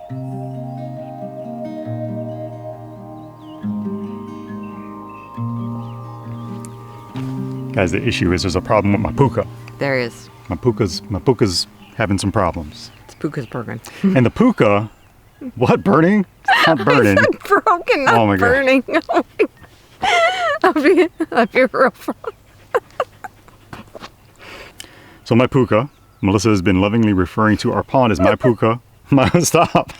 Guys, the issue is there's a problem with my puka. There is. My puka's having some problems. It's puka's broken. And the puka, what, burning? It's not burning. I said broken, not Oh my God. burning. I'll be real wrong. So my puka, Melissa has been lovingly referring to our pond as my puka. Stop.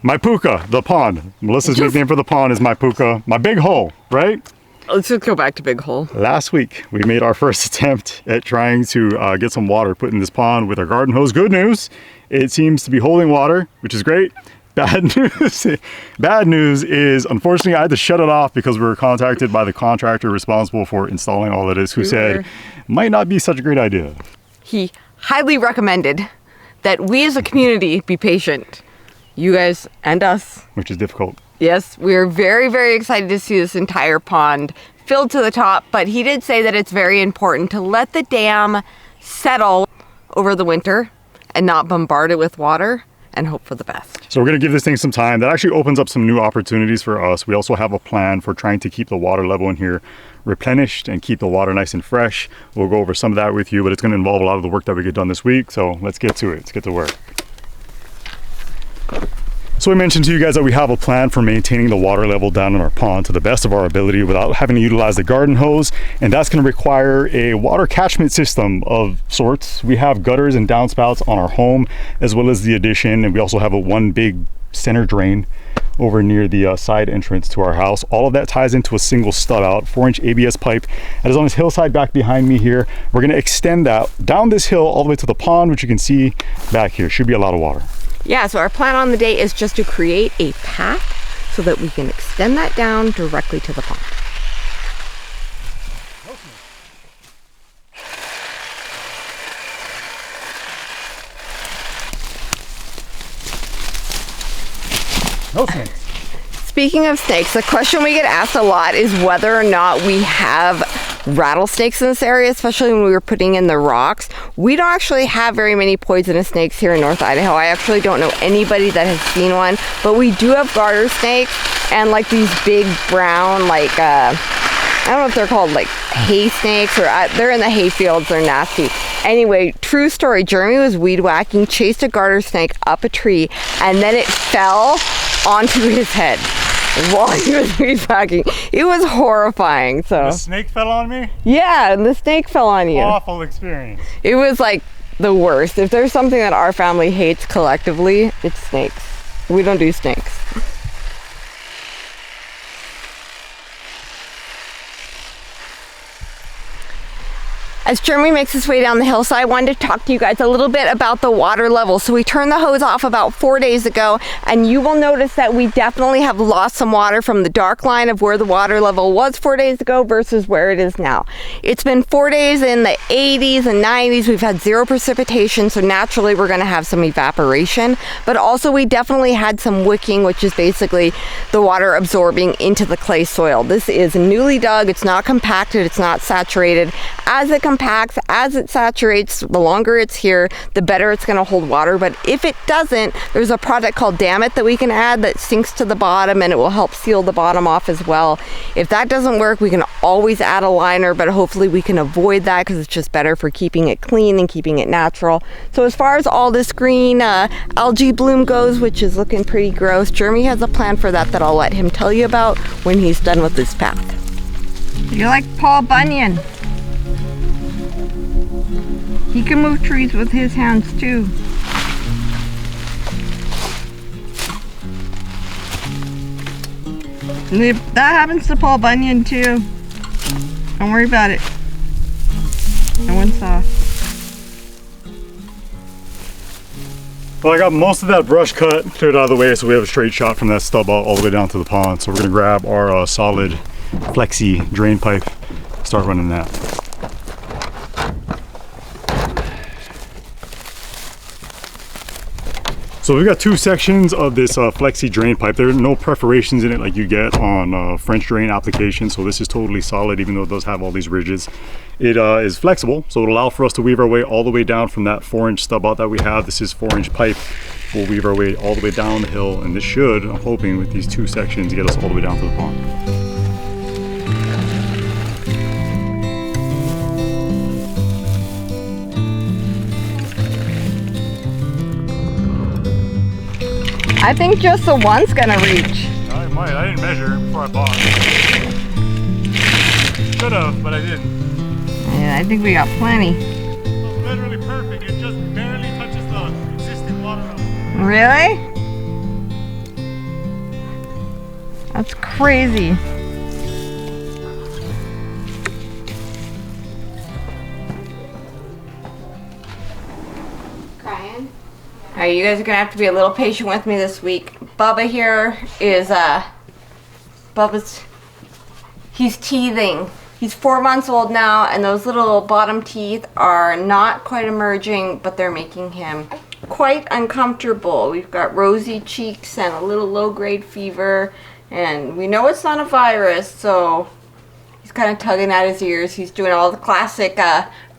My puka, the pond. Melissa's nickname for the pond is my puka. My big hole, right? Let's just go back to Big Hole. Last week, we made our first attempt at trying to get some water put in this pond with our garden hose. Good news, it seems to be holding water, which is great. Bad news. Bad news is, unfortunately, I had to shut it off because we were contacted by the contractor responsible for installing all of this, who said, might not be such a great idea. He highly recommended that we as a community be patient. You guys and us. Which is difficult. Yes, we're very, very excited to see this entire pond filled to the top, but he did say that it's very important to let the dam settle over the winter and not bombard it with water and hope for the best. So we're going to give this thing some time. That actually opens up some new opportunities for us. We also have a plan for trying to keep the water level in here replenished and keep the water nice and fresh. We'll go over some of that with you, but it's going to involve a lot of the work that we get done this week. So let's get to it. Let's get to work. So I mentioned to you guys that we have a plan for maintaining the water level down in our pond to the best of our ability without having to utilize the garden hose, and that's going to require a water catchment system of sorts. We have gutters and downspouts on our home as well as the addition, and we also have one big center drain over near the side entrance to our house. All of that ties into a single stud out 4-inch ABS pipe that is on this hillside back behind me here. We're going to extend that down this hill all the way to the pond, which you can see back here. Should be a lot of water. Yeah, so our plan on the day is just to create a path so that we can extend that down directly to the pond. No snakes. Speaking of snakes, the question we get asked a lot is whether or not we have rattlesnakes in this area, especially when we were putting in the rocks. We don't actually have very many poisonous snakes here in North Idaho. I actually don't know anybody that has seen one, but we do have garter snakes and like these big brown, like, I don't know if they're called like hay snakes or they're in the hay fields. They're nasty. Anyway, true story, Jeremy was weed whacking, chased a garter snake up a tree, and then it fell onto his head while he was weed whacking. It was horrifying. So The snake fell on me? yeah, and the snake fell on you. Awful experience. It was like the worst. If there's something that our family hates collectively, it's snakes. We don't do snakes. As Jeremy makes his way down the hillside, I wanted to talk to you guys a little bit about the water level. So we turned the hose off about 4 days ago, and you will notice that we definitely have lost some water from the dark line of where the water level was 4 days ago versus where it is now. It's been 4 days in the 80s and 90s. We've had zero precipitation, so naturally we're going to have some evaporation. But also we definitely had some wicking, which is basically the water absorbing into the clay soil. This is newly dug. It's not compacted. It's not saturated. As it compacts, as it saturates, the longer it's here, the better it's going to hold water. But if it doesn't, there's a product called Damn It that we can add that sinks to the bottom, and it will help seal the bottom off as well. If that doesn't work, we can always add a liner, but hopefully we can avoid that because it's just better for keeping it clean and keeping it natural. So as far as all this green algae bloom goes, which is looking pretty gross, Jeremy has a plan for that I'll let him tell you about when he's done with this path. You're like Paul Bunyan. He can move trees with his hands too. That happens to Paul Bunyan too. Don't worry about it. No one saw. Well, I got most of that brush cut, cleared out of the way, so we have a straight shot from that stub out all the way down to the pond. So we're gonna grab our solid flexi drain pipe, start running that. So we've got two sections of this flexi drain pipe. There are no perforations in it like you get on French drain applications, so this is totally solid even though it does have all these ridges. It is flexible, so it'll allow for us to weave our way all the way down from that 4-inch stub out that we have. This is 4-inch pipe. we'll weave our way all the way down the hill, and this should, I'm hoping, with these 2 sections, get us all the way down to the pond. I think just the one's gonna reach. I might. I didn't measure before I bought. Should have, but I didn't. Yeah, I think we got plenty. It's literally perfect. It just barely touches the existing water level. Really? That's crazy. Crying? Alright, you guys are gonna have to be a little patient with me this week. Bubba here is he's teething. He's 4 months old now, and those little bottom teeth are not quite emerging, but they're making him quite uncomfortable. We've got rosy cheeks and a little low-grade fever, and we know it's not a virus, so he's kind of tugging at his ears. He's doing all the classic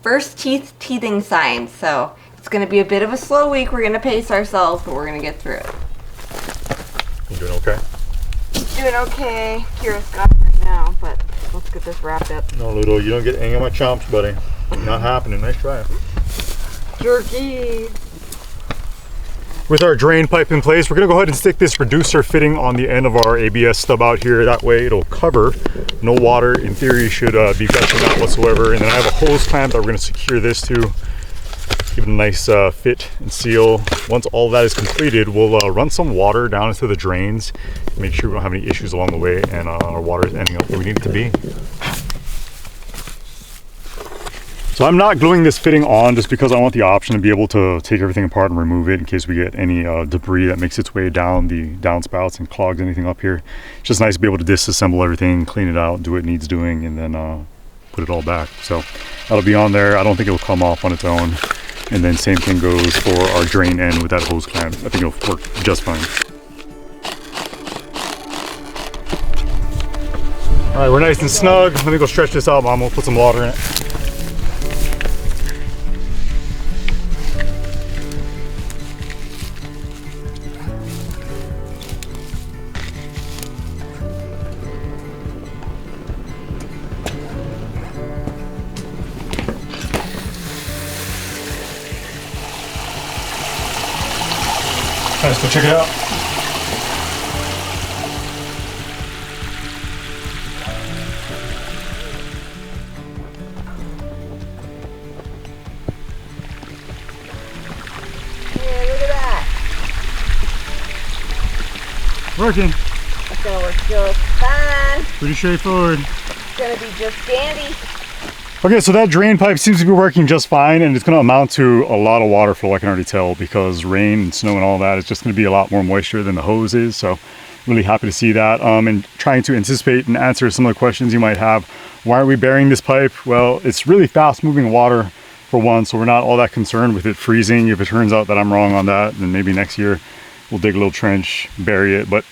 first teething signs, so it's going to be a bit of a slow week. We're going to pace ourselves, but we're going to get through it. You doing okay? Doing okay. Kira's got him right now, but let's get this wrapped up. No, Ludo, you don't get any of my chomps, buddy. Not happening. Nice try. Jerky. With our drain pipe in place, we're gonna go ahead and stick this reducer fitting on the end of our ABS stub out here. That way it'll cover. No water, in theory, should be gushing out whatsoever. And then I have a hose clamp that we're gonna secure this to. Give it a nice fit and seal. Once all that is completed, we'll run some water down into the drains, make sure we don't have any issues along the way, and our water is ending up where we need it to be. So I'm not gluing this fitting on just because I want the option to be able to take everything apart and remove it in case we get any debris that makes its way down the downspouts and clogs anything up here. It's just nice to be able to disassemble everything, clean it out, do what it needs doing, and then put it all back. So that'll be on there. I don't think it'll come off on its own. And then same thing goes for our drain end with that hose clamp. I think it'll work just fine. All right, we're nice and snug. Let me go stretch this out, Mom. We'll put some water in it. Let's go check it out. Yeah, look at that. Working. It's gonna work just fine. Pretty straightforward. It's gonna be just dandy. Okay, so that drain pipe seems to be working just fine, and it's going to amount to a lot of water flow, I can already tell, because rain and snow and all that, it's just going to be a lot more moisture than the hose is. So really happy to see that. And trying to anticipate and answer some of the questions you might have. Why are we burying this pipe? Well, it's really fast moving water for one, so we're not all that concerned with it freezing. If it turns out that I'm wrong on that, then maybe next year we'll dig a little trench, bury it. But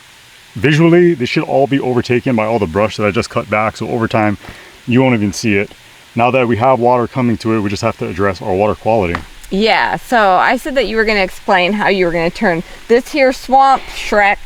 visually, this should all be overtaken by all the brush that I just cut back. So over time, you won't even see it. Now that we have water coming to it, we just have to address our water quality. Yeah, so I said that you were going to explain how you were going to turn this here swamp Shrek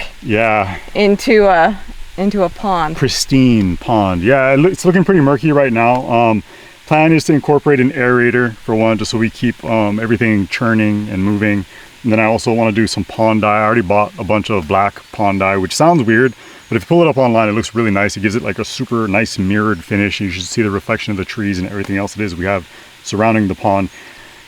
into a pond. Pristine pond. Yeah, it's looking pretty murky right now. Plan is to incorporate an aerator for one, just so we keep everything churning and moving. And then I also want to do some pond dye. I already bought a bunch of black pond dye, which sounds weird, but if you pull it up online, it looks really nice. It gives it like a super nice mirrored finish. You should see the reflection of the trees and everything else it is we have surrounding the pond.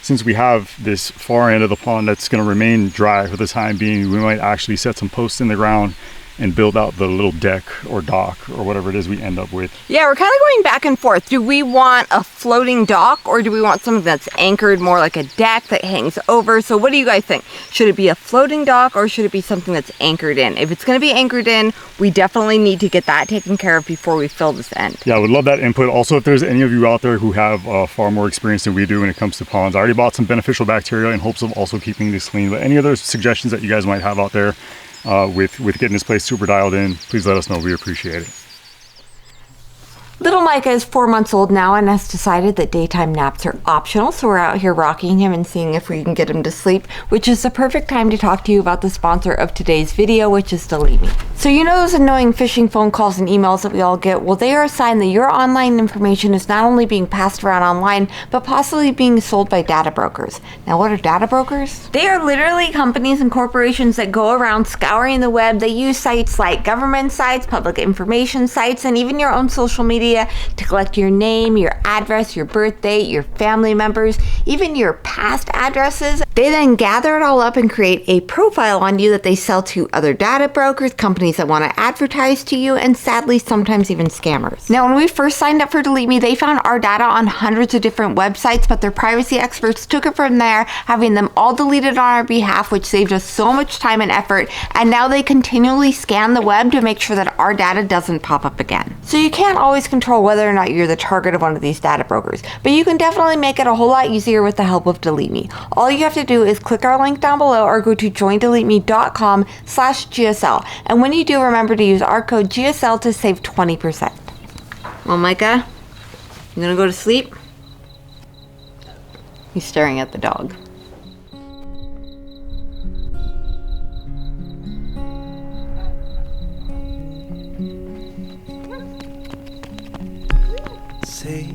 Since we have this far end of the pond that's going to remain dry for the time being, we might actually set some posts in the ground and build out the little deck or dock or whatever it is we end up with. Yeah, we're kind of going back and forth. Do we want a floating dock, or do we want something that's anchored more like a deck that hangs over? So what do you guys think? Should it be a floating dock, or should it be something that's anchored in? If it's going to be anchored in, we definitely need to get that taken care of before we fill this end. Yeah, I would love that input. Also, if there's any of you out there who have far more experience than we do when it comes to ponds, I already bought some beneficial bacteria in hopes of also keeping this clean. But any other suggestions that you guys might have out there with getting this place super dialed in, please let us know. We appreciate it. Little Micah is 4 months old now and has decided that daytime naps are optional, so we're out here rocking him and seeing if we can get him to sleep, which is the perfect time to talk to you about the sponsor of today's video, which is Delete Me. So you know those annoying phishing phone calls and emails that we all get? Well, they are a sign that your online information is not only being passed around online, but possibly being sold by data brokers. Now, what are data brokers? They are literally companies and corporations that go around scouring the web. They use sites like government sites, public information sites, and even your own social media to collect your name, your address, your birth date, your family members, even your past addresses. They then gather it all up and create a profile on you that they sell to other data brokers, companies that want to advertise to you, and sadly, sometimes even scammers. Now, when we first signed up for Delete Me, they found our data on hundreds of different websites, but their privacy experts took it from there, having them all deleted on our behalf, which saved us so much time and effort, and now they continually scan the web to make sure that our data doesn't pop up again. So you can't always control whether or not you're the target of one of these data brokers, but you can definitely make it a whole lot easier with the help of Delete Me. All you have to do is click our link down below or go to joindeleteme.com/GSL. And when you do, remember to use our code GSL to save 20%. Well, Micah, you gonna go to sleep? He's staring at the dog. Say,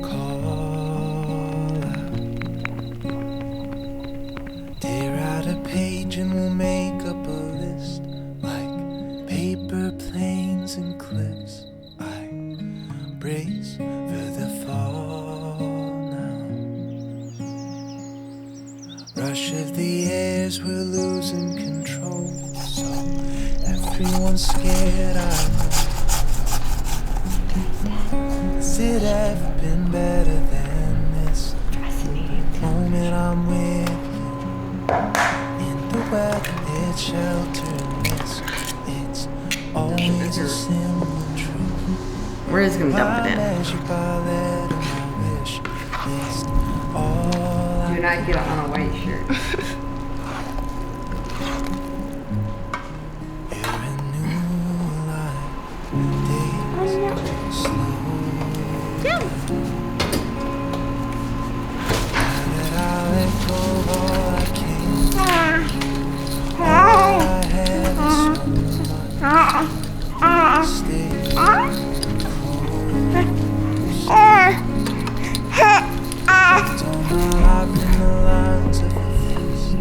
call out, tear out a page and we'll make up a list, like paper planes and cliffs. I brace for the fall now. Rush of the airs, we're losing control, so everyone's scared. I know. Has it ever been better than this? Moment I'm with you, in the weather, it's shelter and this. It's always a simple truth. We're just gonna dump it in. As you buy that on my wish list, all Do not get on a white shirt. you're a new life. Days slow. Now that I let go of all I can, all I have is so much. Stay close. Don't hop in the lines of a fist.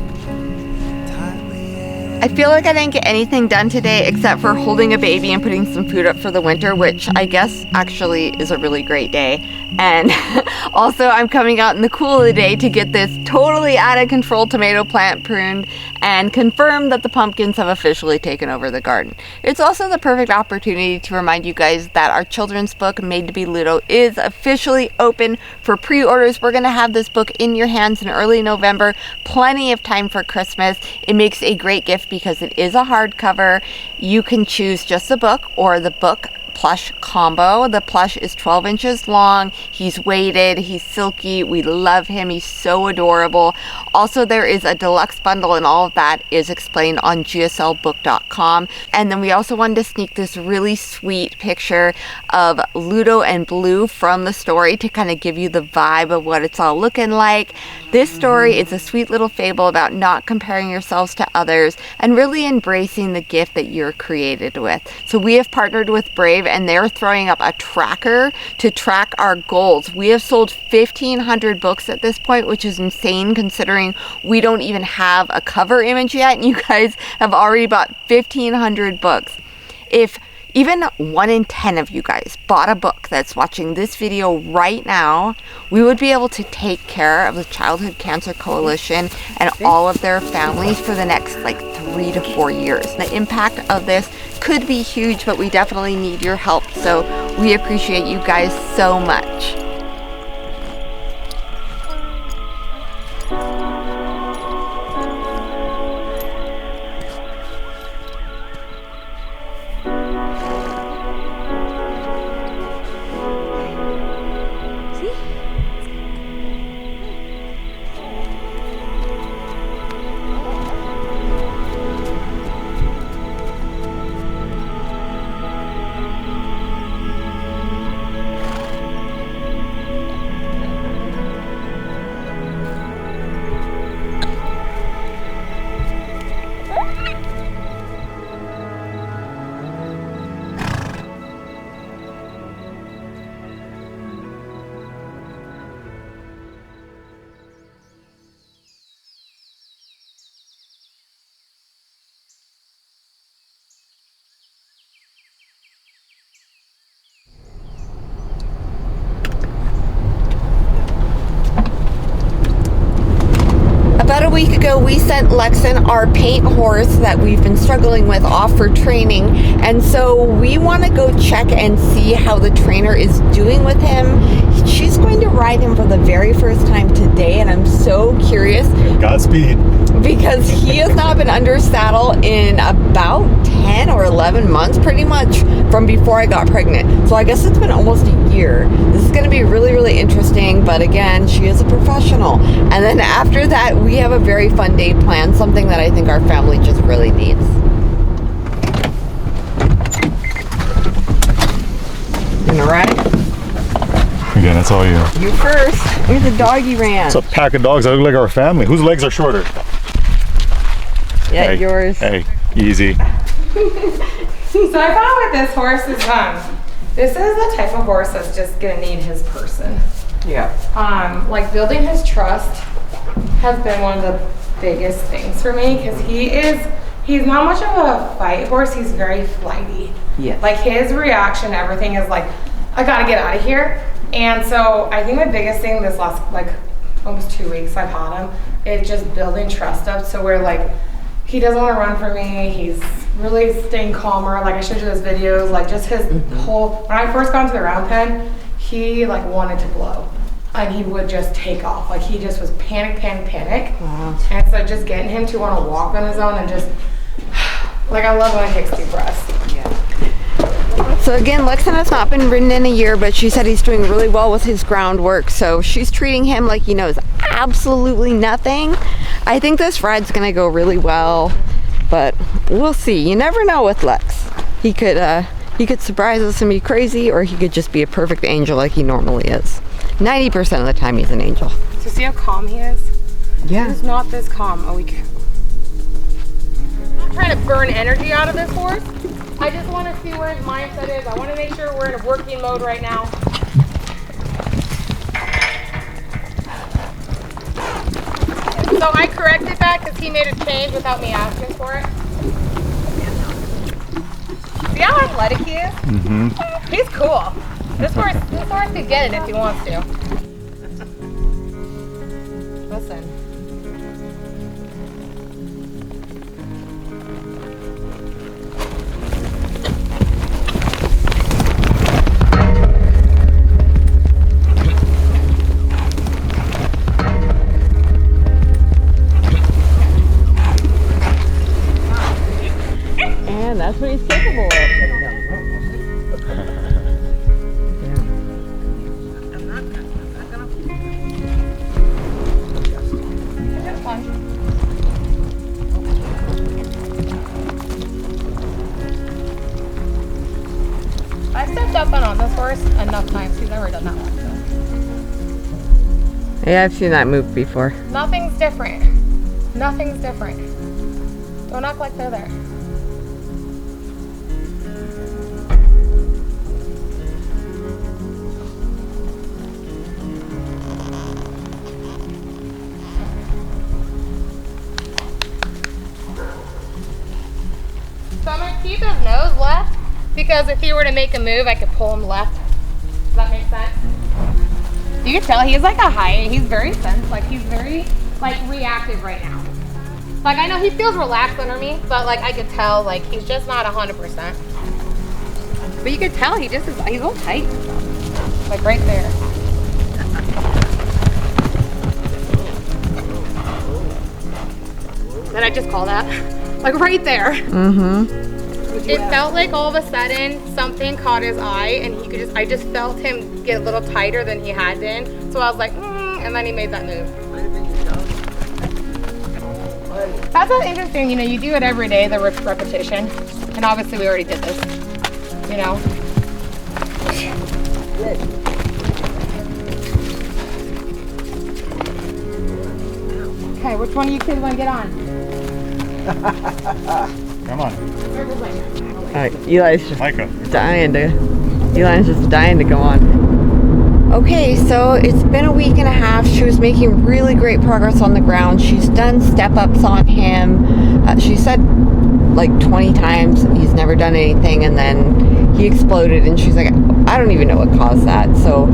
Tightly I feel like I didn't get anything done today except for holding a baby and putting some food up for the winter, which I guess actually is a really great day. And also I'm coming out in the cool of the day to get this totally out of control tomato plant pruned and confirm that the pumpkins have officially taken over the garden. It's also the perfect opportunity to remind you guys that our children's book, Made to be Ludo, is officially open for pre-orders. We're going to have this book in your hands in early November, plenty of time for Christmas. It makes a great gift because it is a hardcover. You can choose just the book or the book plush combo. The plush is 12 inches long. He's weighted, he's silky, we love him, he's so adorable. Also, there is a deluxe bundle, and all of that is explained on gslbook.com. And then we also wanted to sneak this really sweet picture of Ludo and Blue from the story to kind of give you the vibe of what it's all looking like. This story is a sweet little fable about not comparing yourselves to others and really embracing the gift that you're created with. So we have partnered with Brave, and they're throwing up a tracker to track our goals. We have sold 1,500 books at this point, which is insane considering we don't even have a cover image yet, and you guys have already bought 1,500 books. If even 1 in 10 of you guys bought a book that's watching this video right now, we would be able to take care of the Childhood Cancer Coalition and all of their families for the next 3 to 4 years. The impact of this could be huge, but we definitely need your help. So we appreciate you guys so much. About a week ago, we sent Lexan, our paint horse that we've been struggling with, off for training. And so we want to go check and see how the trainer is doing with him. She's going to ride him for the very first time today, and I'm so curious. Godspeed. Because he has not been under saddle in about 10 or 11 months, pretty much from before I got pregnant. So I guess it's been almost a year. This is going to be really, really interesting. But again, she is a professional. And then after that, we have a very fun day planned, something that I think our family just really needs. Gonna ride? Again, that's all you. You first. Here's the doggy ranch. It's a pack of dogs that look like our family. Whose legs are shorter? Yeah, Hey, yours. Hey, easy. So I found with this horse is this is the type of horse that's just gonna need his person. Yeah. Like building his trust has been one of the biggest things for me because he's not much of a fight horse, he's very flighty. Yeah. Like his reaction to everything is like, I gotta get out of here. And so I think the biggest thing this last like almost 2 weeks I've had him is just building trust up. So we're like, he doesn't want to run for me. He's really staying calmer. Like I showed you those videos, like just his whole, when I first got into the round pen, he like wanted to blow and he would just take off. Like he just was panic. Wow. And so just getting him to want to walk on his own and just, like I love when he takes deep breaths. Yeah. So again, Lexan has not been ridden in a year, but she said he's doing really well with his groundwork. So she's treating him like he knows absolutely nothing. I think this ride's gonna go really well, but we'll see. You never know with Lex. He could surprise us and be crazy, or he could just be a perfect angel like he normally is. 90% of the time he's an angel. So see how calm he is? Yeah. He's not this calm a week. I'm not trying to burn energy out of this horse. I just want to see where his mindset is. I want to make sure we're in a working mode right now. So I corrected that because he made a change without me asking for it. See how athletic he is? Mm-hmm. He's cool. This horse could get it if he wants to. Listen. And that's what he's capable of. I've stepped up on this horse enough times. He's never done that one. So. Yeah, I've seen that move before. Nothing's different. Nothing's different. Don't act like they're there. So I'm going to keep his nose left because if he were to make a move, I could pull him left. Does that make sense? You can tell he's like a high, he's very sense, like he's very like reactive right now. Like I know he feels relaxed under me, but like I could tell like he's just not 100%. But you could tell he just is, he's all tight and stuff. Like right there. Did I just call that? Like right there. Mm-hmm. It felt like all of a sudden something caught his eye and he could I just felt him get a little tighter than he had been. So I was like, and then he made that move. That's what's interesting, you know, you do it every day, the repetition. And obviously we already did this, you know. Okay, which one of you kids want to get on? Come on. Eli's just Micah. dying to. Eli's just dying to go on. Okay, so it's been a week and a half. She was making really great progress on the ground. She's done step-ups on him. She said like 20 times he's never done anything, and then he exploded, and she's like, I don't even know what caused that. So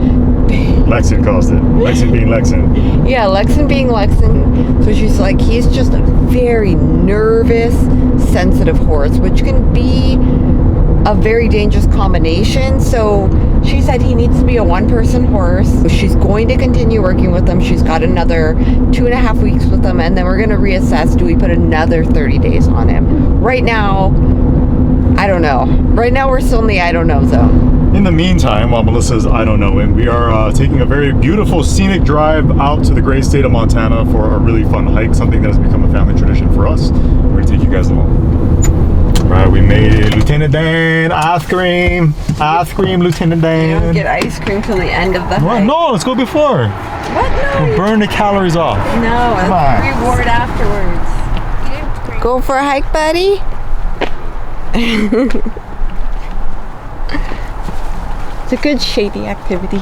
Lexan caused it. Lexan being Lexan. yeah, Lexan being Lexan. So she's like, he's just a very nervous, sensitive horse, which can be a very dangerous combination. So she said he needs to be a one-person horse. She's going to continue working with him. She's got another 2.5 weeks with him, and then we're going to reassess. Do we put another 30 days on him? Right now, I don't know. Right now, we're still in the I don't know zone. In the meantime, while Melissa's I don't know, and we are taking a very beautiful scenic drive out to the great state of Montana for a really fun hike, something that has become a family tradition for us. We're going to take you guys along. Right, we made it. Lieutenant Dan, ice cream, Lieutenant Dan. You don't get ice cream till the end of the What? hike. No, let's go before. What? No. We'll burn the calories off. No, Come it's on. reward afterwards. Go for a hike, buddy? It's a good shady activity.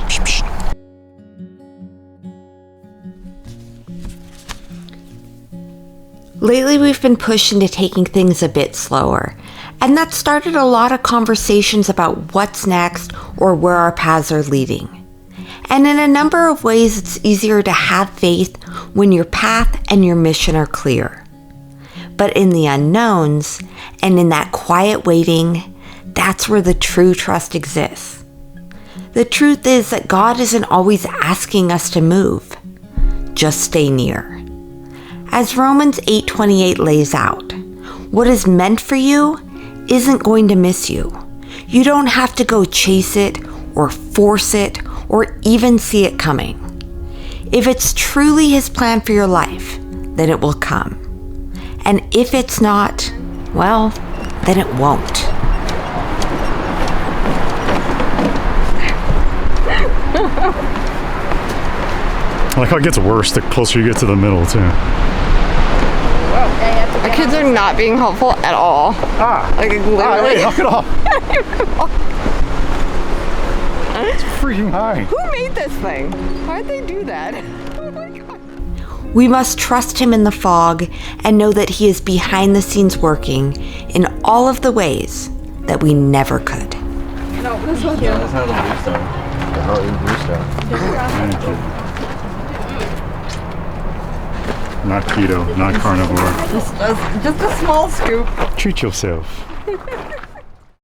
Lately, we've been pushed into taking things a bit slower, and that started a lot of conversations about what's next or where our paths are leading. And in a number of ways, it's easier to have faith when your path and your mission are clear. But in the unknowns, and in that quiet waiting, that's where the true trust exists. The truth is that God isn't always asking us to move. Just stay near. As Romans 8:28 lays out, what is meant for you isn't going to miss you. You don't have to go chase it or force it or even see it coming. If it's truly His plan for your life, then it will come. And if it's not, well, then it won't. I like how it gets worse the closer you get to the middle, too. Our kids are not being helpful at all. Like literally. Hey, knock it off. It's freaking high. Who made this thing? Why'd they do that? Oh my God. We must trust Him in the fog and know that He is behind the scenes working in all of the ways that we never could. Yeah, that's how the boost are. The heart rate boost are. Not keto, not carnivore. Just a small scoop. Treat yourself.